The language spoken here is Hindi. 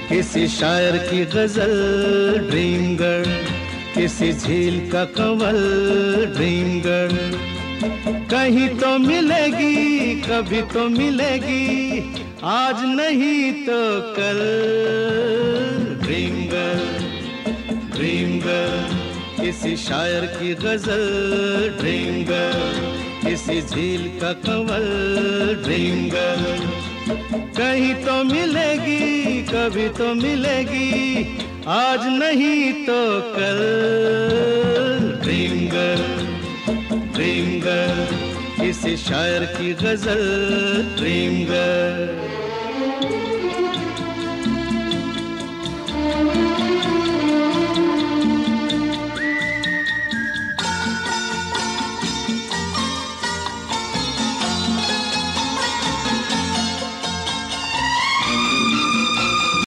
किसी शायर की गजल ड्रीम गर्ल, किसी झील का कंवल ड्रीम गर्ल। कहीं तो मिलेगी, कभी तो मिलेगी, आज नहीं तो कल। ड्रीम गर्ल, ड्रीम गर्ल, किसी शायर की गजल ड्रीम गर्ल, किसी झील का कंवल ड्रीम गर्ल। कहीं तो मिलेगी, कभी तो मिलेगी, आज नहीं तो कल। ड्रीम गर्ल, ड्रीम गर्ल, किसी शायर की गजल ड्रीम गर्ल।